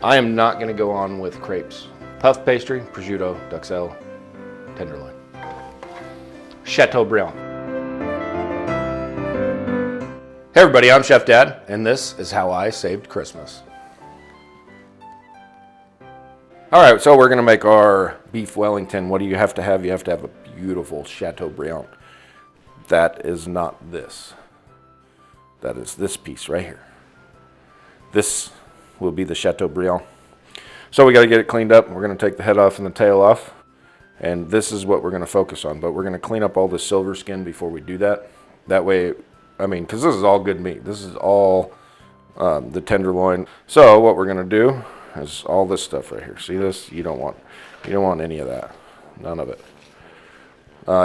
I am not going to go on with crepes. Puff pastry, prosciutto, duxelles, tenderloin. Chateaubriand. Hey everybody, I'm Chef Dad, and this is how I saved Christmas. All right, so we're going to make our beef Wellington. What do you have to have? You have to have a beautiful Chateaubriand. That is not this. That is this piece right here. This will be the Chateaubriand. So we got to get it cleaned up. We're going to take the head off and the tail off. And this is what we're going to focus on. But we're going to clean up all the silver skin before we do that. That way, I mean, because this is all good meat. This is all the tenderloin. So what we're going to do is all this stuff right here. See this? You don't want any of that. None of it.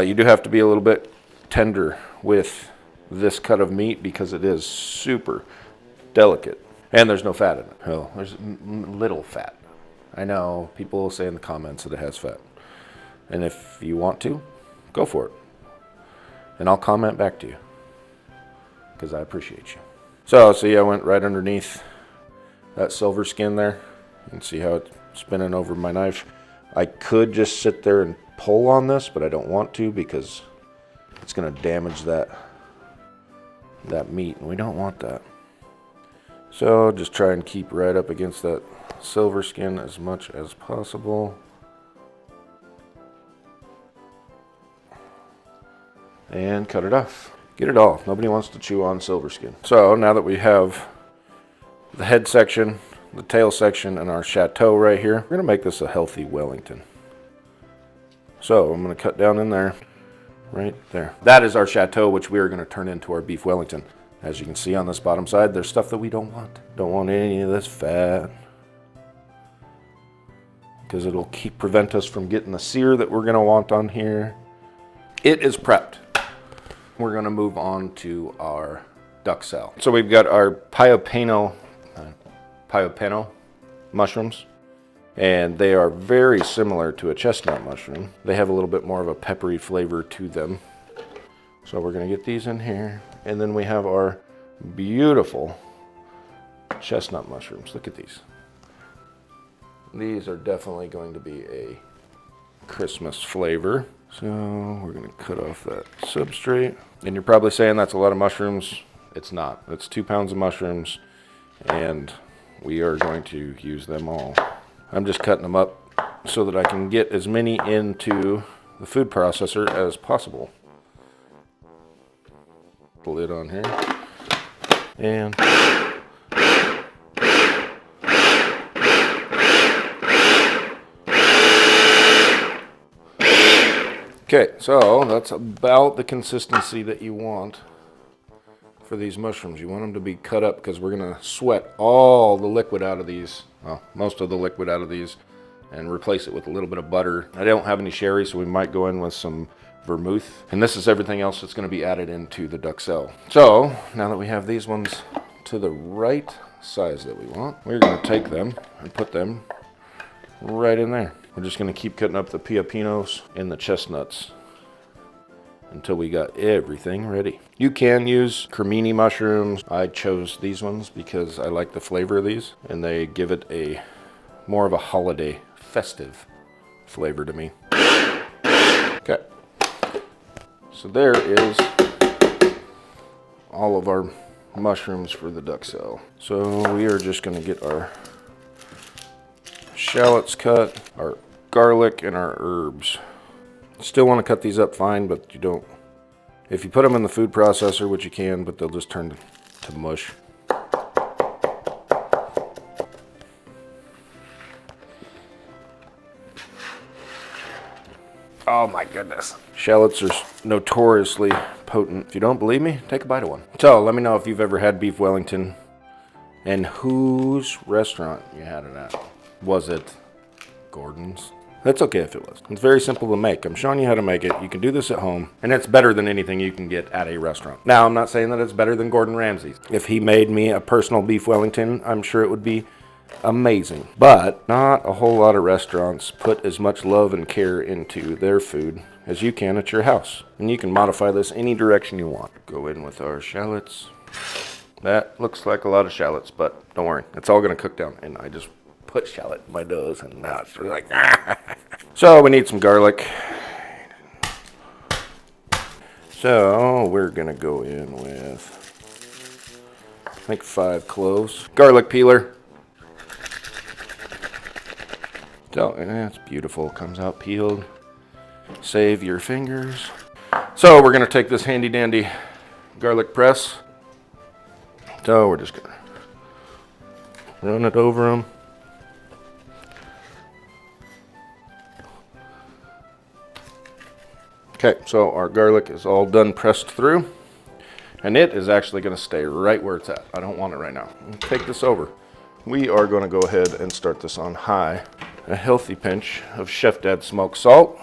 You do have to be a little bit tender with this cut of meat because it is super delicate. And there's no fat in it. Hell, there's little fat. I know people will say in the comments that it has fat. And if you want to, go for it. And I'll comment back to you. Because I appreciate you. So, see, I went right underneath that silver skin there. You can see how it's spinning over my knife. I could just sit there and pull on this, but I don't want to because it's going to damage that meat. And we don't want that. So just try and keep right up against that silver skin as much as possible. And cut it off. Get it all. Nobody wants to chew on silver skin. So now that we have the head section, the tail section, and our chateau right here, we're going to make this a healthy Wellington. So I'm going to cut down in there, right there. That is our chateau, which we are going to turn into our beef Wellington. As you can see on this bottom side, there's stuff that we don't want. Don't want any of this fat. Because it'll prevent us from getting the sear that we're going to want on here. It is prepped. We're going to move on to our duxelle. So we've got our pioppino mushrooms. And they are very similar to a chestnut mushroom. They have a little bit more of a peppery flavor to them. So we're going to get these in here. And then we have our beautiful chestnut mushrooms. Look at these. These are definitely going to be a Christmas flavor. So we're going to cut off that substrate. And you're probably saying that's a lot of mushrooms. It's not. It's 2 pounds of mushrooms. And we are going to use them all. I'm just cutting them up so that I can get as many into the food processor as possible. The lid on here. And okay, so that's about the consistency that you want for these mushrooms. You want them to be cut up because we're going to sweat all the liquid out of these, well, most of the liquid out of these, and replace it with a little bit of butter. I don't have any sherry, so we might go in with some vermouth. And this is everything else that's going to be added into the duxelle. So now that we have these ones to the right size that we want, we're going to take them and put them right in there. We're just going to keep cutting up the pioppinos and the chestnuts until we got everything ready. You can use cremini mushrooms. I chose these ones because I like the flavor of these, and they give it a more of a holiday, festive flavor to me. Okay. So there is all of our mushrooms for the duxelle. So we are just going to get our shallots cut, our garlic, and our herbs. Still want to cut these up fine, but you don't. If you put them in the food processor, which you can, but they'll just turn to mush. Oh my goodness. Shallots are notoriously potent. If you don't believe me, take a bite of one. So let me know if you've ever had beef Wellington and whose restaurant you had it at. Was it Gordon's? That's okay if it was. It's very simple to make. I'm showing you how to make it. You can do this at home, and it's better than anything you can get at a restaurant. Now, I'm not saying that it's better than Gordon Ramsay's. If he made me a personal beef Wellington, I'm sure it would be amazing. But not a whole lot of restaurants put as much love and care into their food as you can at your house. And you can modify this any direction you want. Go in with our shallots. That looks like a lot of shallots, but don't worry. It's all going to cook down. And I just put shallot in my nose, and now it's sort of like, So we need some garlic. So we're gonna go in with, I think 5 cloves. Garlic peeler. So, it's beautiful, comes out peeled. Save your fingers. So we're gonna take this handy dandy garlic press. So we're just gonna run it over them. Okay, so our garlic is all done pressed through, and it is actually going to stay right where it's at. I don't want it right now. Take this over. We are going to go ahead and start this on high. A healthy pinch of Chef Dad smoked salt.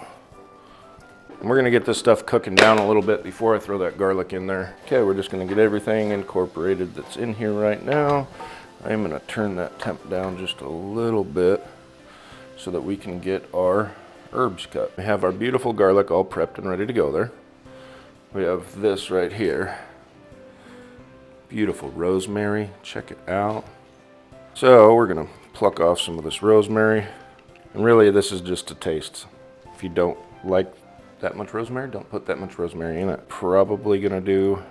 And we're going to get this stuff cooking down a little bit before I throw that garlic in there. Okay, we're just going to get everything incorporated that's in here right now. I'm going to turn that temp down just a little bit so that we can get our herbs cut. We have our beautiful garlic all prepped and ready to go there. We have this right here. Beautiful rosemary. Check it out. So we're going to pluck off some of this rosemary. And really this is just a taste. If you don't like that much rosemary, don't put that much rosemary in it. Probably going to do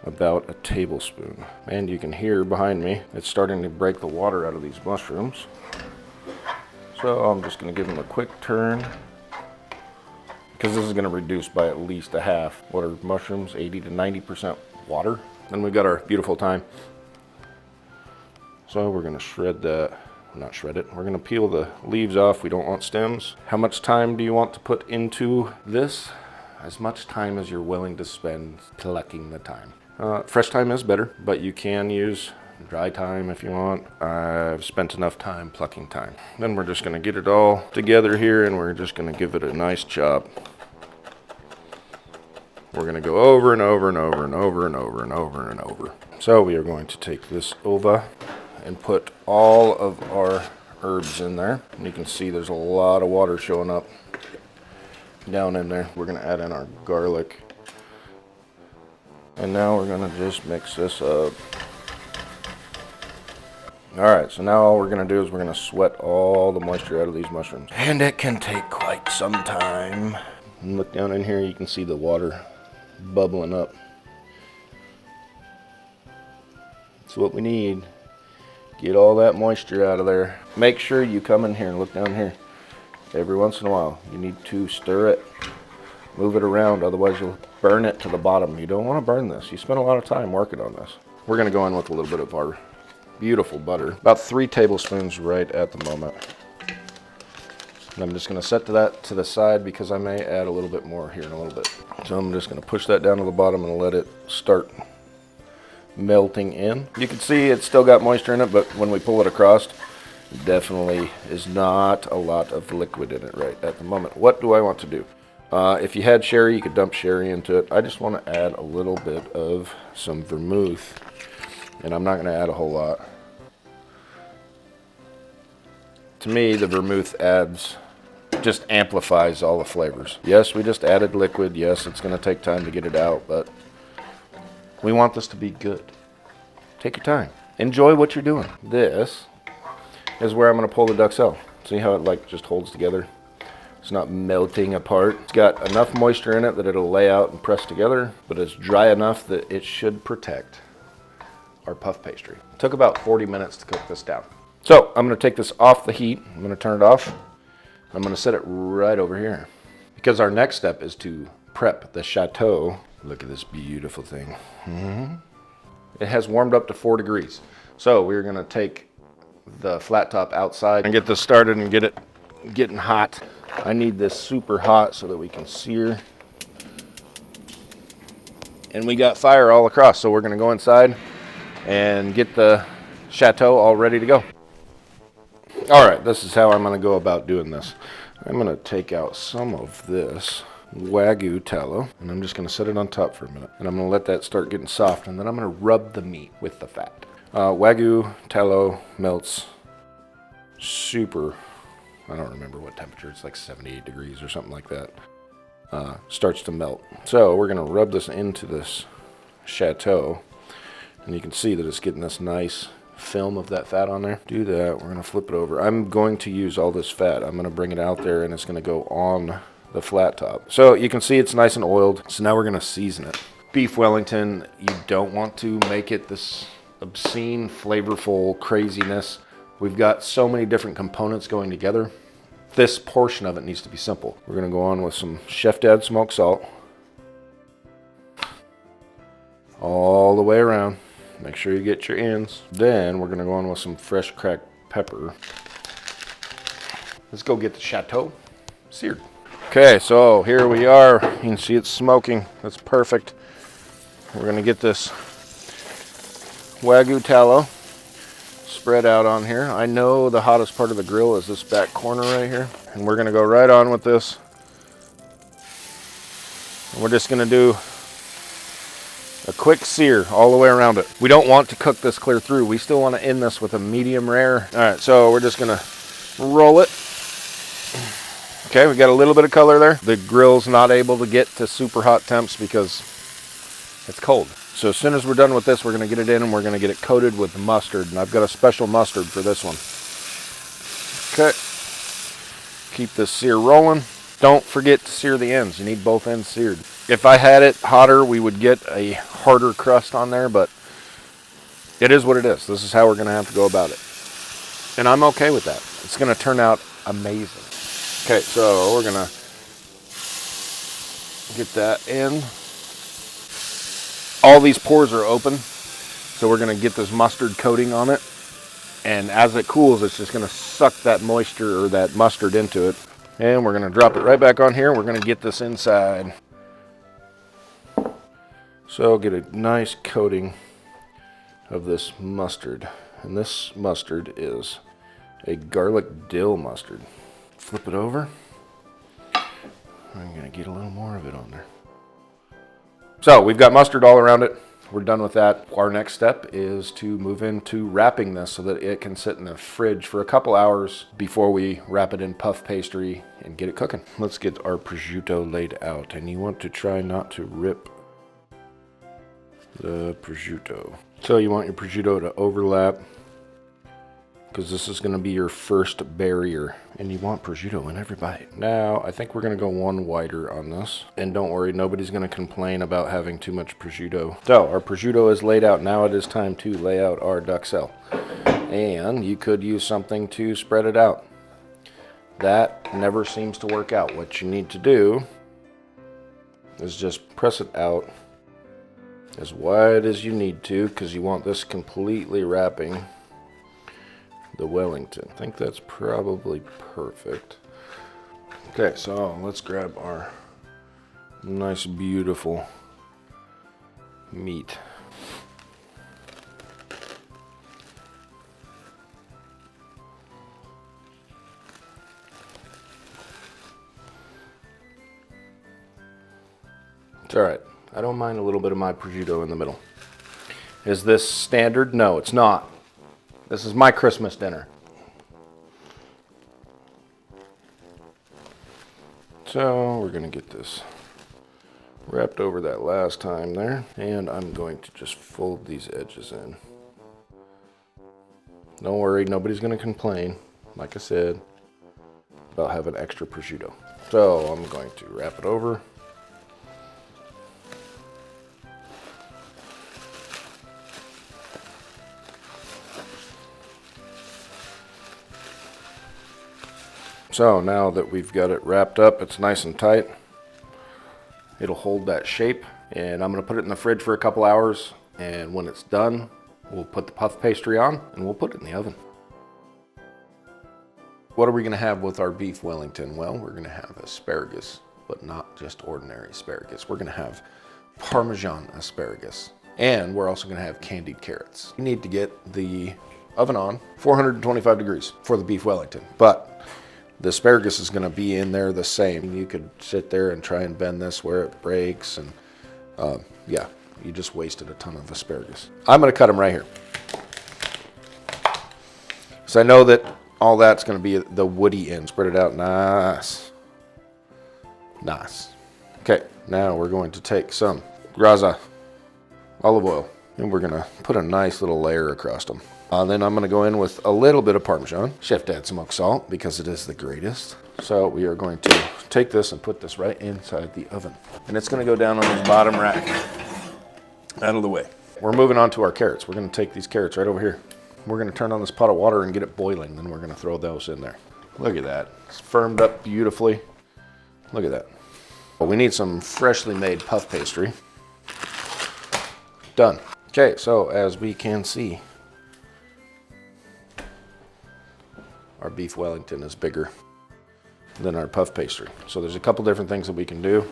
about a tablespoon. And you can hear behind me, it's starting to break the water out of these mushrooms. So I'm just going to give them a quick turn, because this is going to reduce by at least a half. What are mushrooms? 80 to 90% water. Then we've got our beautiful thyme. So we're going to shred that, not shred it, we're going to peel the leaves off. We don't want stems. How much time do you want to put into this? As much time as you're willing to spend plucking the thyme. Fresh thyme is better, but you can use dry thyme if you want. I've spent enough time plucking thyme. Then we're just going to get it all together here, and we're just going to give it a nice chop. We're going to go over and over and over and over and over and over and over. So we are going to take this ova and put all of our herbs in there. And you can see there's a lot of water showing up down in there. We're going to add in our garlic. And now we're going to just mix this up. Alright, so now all we're going to do is we're going to sweat all the moisture out of these mushrooms. And it can take quite some time. And look down in here, you can see the water bubbling up. That's what we need. Get all that moisture out of there. Make sure you come in here and look down here. Every once in a while, you need to stir it, move it around, otherwise you'll burn it to the bottom. You don't want to burn this. You spent a lot of time working on this. We're going to go in with a little bit of our beautiful butter, about 3 tablespoons right at the moment. And I'm just going to set that to the side because I may add a little bit more here in a little bit. So I'm just going to push that down to the bottom and let it start melting in. You can see it's still got moisture in it, but when we pull it across, it definitely is not a lot of liquid in it right at the moment. What do I want to do? If you had sherry, you could dump sherry into it. I just want to add a little bit of some vermouth. And I'm not going to add a whole lot. To me, the vermouth just amplifies all the flavors. Yes, we just added liquid. Yes, it's going to take time to get it out, but we want this to be good. Take your time. Enjoy what you're doing. This is where I'm going to pull the duxelle. See how it just holds together? It's not melting apart. It's got enough moisture in it that it'll lay out and press together, but it's dry enough that it should protect our puff pastry. It took about 40 minutes to cook this down. So I'm going to take this off the heat. I'm going to turn it off. I'm going to set it right over here because our next step is to prep the chateau. Look at this beautiful thing. It has warmed up to 4 degrees. So we're going to take the flat top outside and get this started and get it getting hot. I need this super hot so that we can sear. And we got fire all across, so we're going to go inside and get the chateau all ready to go. Alright, this is how I'm going to go about doing this. I'm going to take out some of this Wagyu tallow, and I'm just going to set it on top for a minute. And I'm going to let that start getting soft, and then I'm going to rub the meat with the fat. Wagyu tallow melts super, I don't remember what temperature, it's like 78 degrees or something like that. Starts to melt. So we're going to rub this into this chateau. And you can see that it's getting this nice film of that fat on there. Do that. We're going to flip it over. I'm going to use all this fat. I'm going to bring it out there, and it's going to go on the flat top. So you can see it's nice and oiled. So now we're going to season it. Beef Wellington, you don't want to make it this obscene, flavorful craziness. We've got so many different components going together. This portion of it needs to be simple. We're going to go on with some Chef Dad smoked salt. All the way around. Make sure you get your ends. Then we're going to go on with some fresh cracked pepper. Let's go get the chateau seared. Okay, so here we are. You can see it's smoking. That's perfect. We're going to get this Wagyu tallow spread out on here. I know the hottest part of the grill is this back corner right here. And we're going to go right on with this. And we're just going to do a quick sear all the way around it. We don't want to cook this clear through. We still want to end this with a medium rare. All right, so we're just going to roll it. Okay, we got a little bit of color there. The grill's not able to get to super hot temps because it's cold. So as soon as we're done with this, we're going to get it in and we're going to get it coated with mustard. And I've got a special mustard for this one. Okay. Keep this sear rolling. Don't forget to sear the ends. You need both ends seared. If I had it hotter, we would get a harder crust on there, but it is what it is. This is how we're going to have to go about it. And I'm okay with that. It's going to turn out amazing. Okay, so we're going to get that in. All these pores are open, so we're going to get this mustard coating on it. And as it cools, it's just going to suck that moisture or that mustard into it. And we're going to drop it right back on here. We're going to get this inside. So get a nice coating of this mustard. And this mustard is a garlic dill mustard. Flip it over. I'm going to get a little more of it on there. So we've got mustard all around it. We're done with that. Our next step is to move into wrapping this so that it can sit in the fridge for a couple hours before we wrap it in puff pastry and get it cooking. Let's get our prosciutto laid out, and you want to try not to rip the prosciutto. So you want your prosciutto to overlap because this is going to be your first barrier, and you want prosciutto in every bite. Now, I think we're going to go one wider on this, and don't worry, nobody's going to complain about having too much prosciutto. So, our prosciutto is laid out. Now it is time to lay out our duxelle, and you could use something to spread it out. That never seems to work out. What you need to do is just press it out as wide as you need to, because you want this completely wrapping the Wellington. I think that's probably perfect. Okay, so let's grab our nice, beautiful meat. It's all right. I don't mind a little bit of my prosciutto in the middle. Is this standard? No, it's not. This is my Christmas dinner. So we're going to get this wrapped over that last time there. And I'm going to just fold these edges in. Don't worry, nobody's going to complain, like I said, about having extra prosciutto. So I'm going to wrap it over. So now that we've got it wrapped up, it's nice and tight. It'll hold that shape, and I'm going to put it in the fridge for a couple hours, and when it's done, we'll put the puff pastry on and we'll put it in the oven. What are we going to have with our beef Wellington? Well, we're going to have asparagus, but not just ordinary asparagus. We're going to have Parmesan Asparagus, and we're also going to have candied carrots. You need to get the oven on 425 degrees for the beef Wellington, but the asparagus is going to be in there the same. You could sit there and try and bend this where it breaks, and yeah, you just wasted a ton of asparagus. I'm going to cut them right here. So I know that all that's going to be the woody end. Spread it out nice. Nice. Okay, now we're going to take some graza olive oil, and we're going to put a nice little layer across them. Then I'm going to go in with a little bit of Parmesan. Chef Dad smoked salt because it is the greatest. So we are going to take this and put this right inside the oven. And it's going to go down on this bottom rack. Out of the way. We're moving on to our carrots. We're going to take these carrots right over here. We're going to turn on this pot of water and get it boiling. Then we're going to throw those in there. Look at that. It's firmed up beautifully. Look at that. Well, we need some freshly made puff pastry. Done. Okay, so as we can see, our Beef Wellington is bigger than our puff pastry. So there's a couple different things that we can do.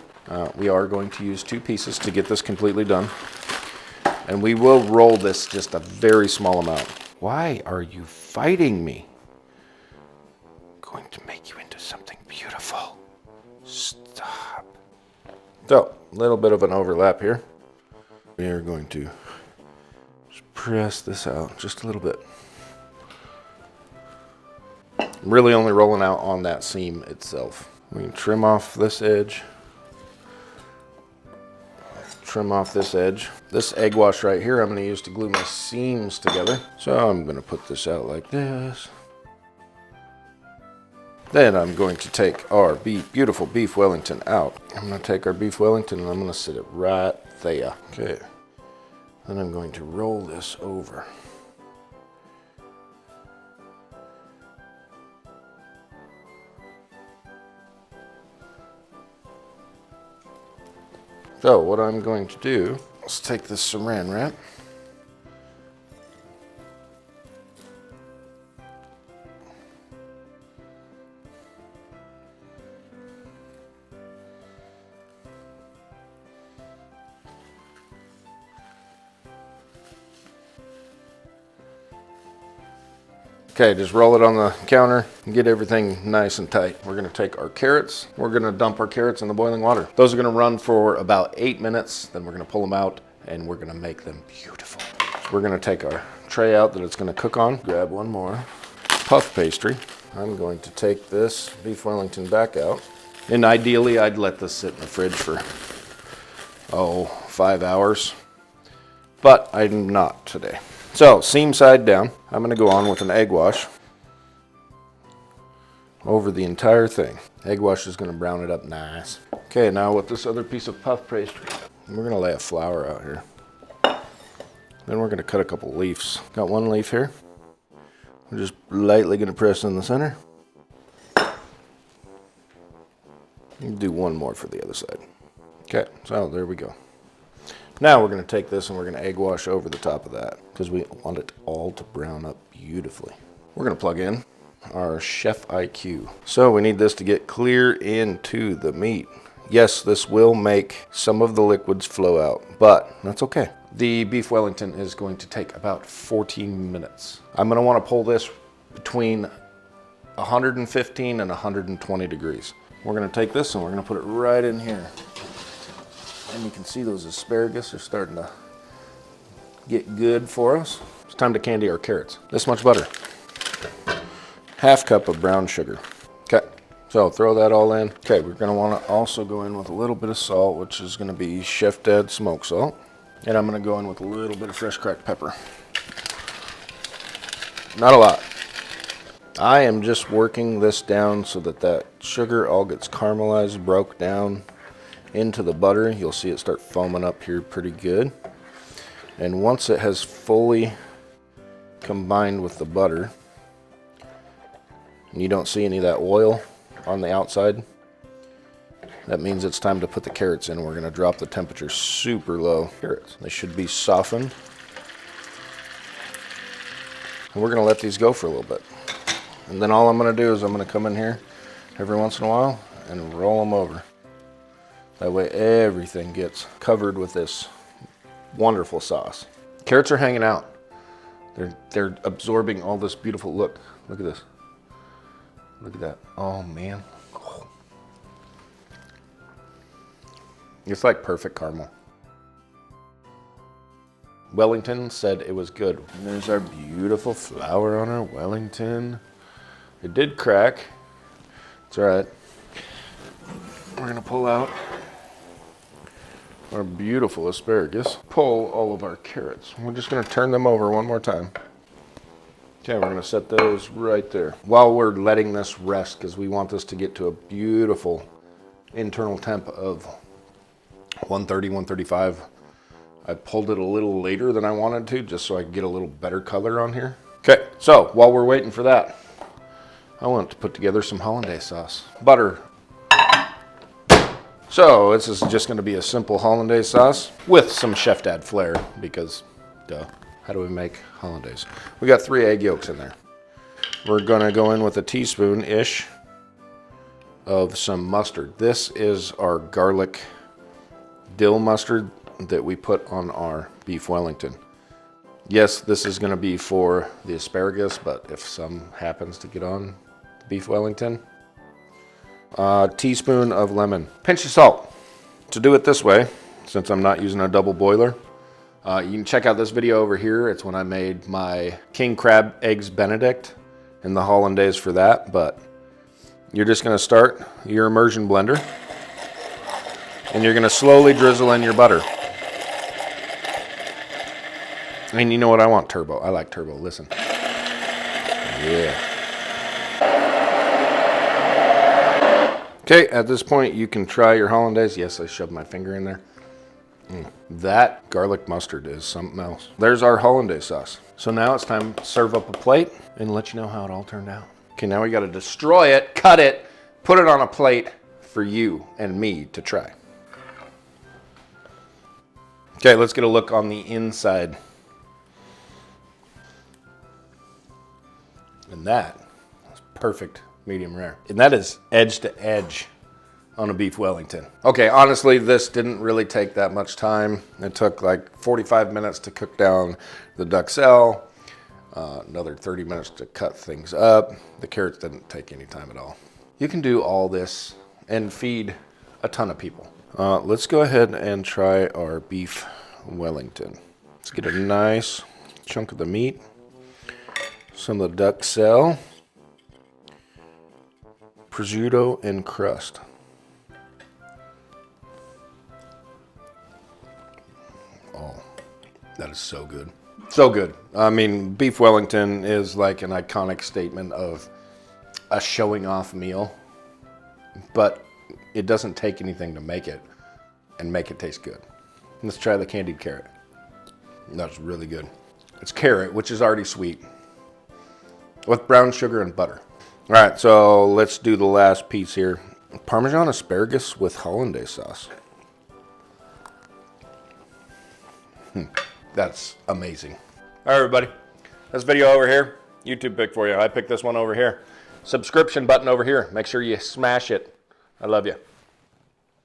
We are going to use 2 pieces to get this completely done. And we will roll this just a very small amount. Why are you fighting me? I'm going to make you into something beautiful. Stop. So, a little bit of an overlap here. We are going to just press this out just a little bit. I'm really only rolling out on that seam itself. We can trim off this edge. Trim off this edge. This egg wash right here I'm going to use to glue my seams together. So I'm going to put this out like this. Then I'm going to take our beautiful Beef Wellington out. I'm going to take our Beef Wellington and I'm going to sit it right there. Okay. Then I'm going to roll this over. So what I'm going to do is take this saran wrap. Okay, just roll it on the counter and get everything nice and tight. We're gonna take our carrots. We're gonna dump our carrots in the boiling water. Those are gonna run for about 8 minutes. Then we're gonna pull them out and we're gonna make them beautiful. We're gonna take our tray out that it's gonna cook on. Grab one more puff pastry. I'm going to take this Beef Wellington back out. And ideally, I'd let this sit in the fridge for, 5 hours. But I'm not today. So, seam side down, I'm going to go on with an egg wash over the entire thing. Egg wash is going to brown it up nice. Okay, now with this other piece of puff pastry, we're going to lay a flower out here. Then we're going to cut a couple leaves. Got one leaf here. We're just lightly going to press in the center. Do one more for the other side. Okay, so there we go. Now we're going to take this and we're going to egg wash over the top of that because we want it all to brown up beautifully. We're going to plug in our Chef IQ. So we need this to get clear into the meat. Yes, this will make some of the liquids flow out, but that's okay. The Beef Wellington is going to take about 14 minutes. I'm going to want to pull this between 115 and 120 degrees. We're going to take this and we're going to put it right in here. And you can see those asparagus are starting to get good for us. It's time to candy our carrots. This much butter. Half cup of brown sugar. Okay, so throw that all in. Okay, we're gonna wanna also go in with a little bit of salt, which is gonna be Chef Dad smoked salt. And I'm gonna go in with a little bit of fresh cracked pepper. Not a lot. I am just working this down so that that sugar all gets caramelized, broke down into the butter. You'll see it start foaming up here pretty good. And once it has fully combined with the butter, and you don't see any of that oil on the outside, that means it's time to put the carrots in. We're going to drop the temperature super low. Carrots, they should be softened. And we're going to let these go for a little bit. And then all I'm going to do is I'm going to come in here every once in a while and roll them over. That way everything gets covered with this wonderful sauce. Carrots are hanging out. They're absorbing all this beautiful look. Look at this. Look at that. Oh man. Oh. It's like perfect caramel. Wellington said it was good. And there's our beautiful flour on our Wellington. It did crack. It's all right. We're gonna pull out our beautiful asparagus. Pull all of our carrots. We're just gonna turn them over one more time. Okay, we're gonna set those right there. While we're letting this rest, because we want this to get to a beautiful internal temp of 130, 135. I pulled it a little later than I wanted to, just so I could get a little better color on here. Okay, so while we're waiting for that, I want to put together some hollandaise sauce. Butter. So this is just gonna be a simple hollandaise sauce with some chef dad flair, because duh. How do we make hollandaise? We got 3 egg yolks in there. We're gonna go in with a teaspoon-ish of some mustard. This is our garlic dill mustard that we put on our beef Wellington. Yes, this is gonna be for the asparagus, but if some happens to get on beef Wellington. A teaspoon of lemon. Pinch of salt. To do it this way, since I'm not using a double boiler, you can check out this video over here. It's when I made my king crab eggs benedict and the hollandaise for that. But you're just gonna start your immersion blender and you're gonna slowly drizzle in your butter. And you know what I want? Turbo. I like turbo. Listen. Yeah. Okay, at this point you can try your hollandaise. Yes, I shoved my finger in there. That garlic mustard is something else. There's our hollandaise sauce. So now it's time to serve up a plate and let you know how it all turned out. Okay, now we gotta destroy it, cut it, put it on a plate for you and me to try. Okay, let's get a look on the inside. And that is perfect medium rare. And that is edge to edge on a beef Wellington. Okay, honestly, this didn't really take that much time. It took like 45 minutes to cook down the duxelles, another 30 minutes to cut things up. The carrots didn't take any time at all. You can do all this and feed a ton of people. Let's go ahead and try our beef Wellington. Let's get a nice chunk of the meat, some of the duxelles, prosciutto, and crust. Oh, that is so good. So good. I mean, beef Wellington is like an iconic statement of a showing off meal, but it doesn't take anything to make it and make it taste good. Let's try the candied carrot. That's really good. It's carrot, which is already sweet, with brown sugar and butter. All right, so let's do the last piece here. Parmesan asparagus with hollandaise sauce. That's amazing. All right, everybody. This video over here, YouTube pick for you. I picked this one over here. Subscription button over here. Make sure you smash it. I love you.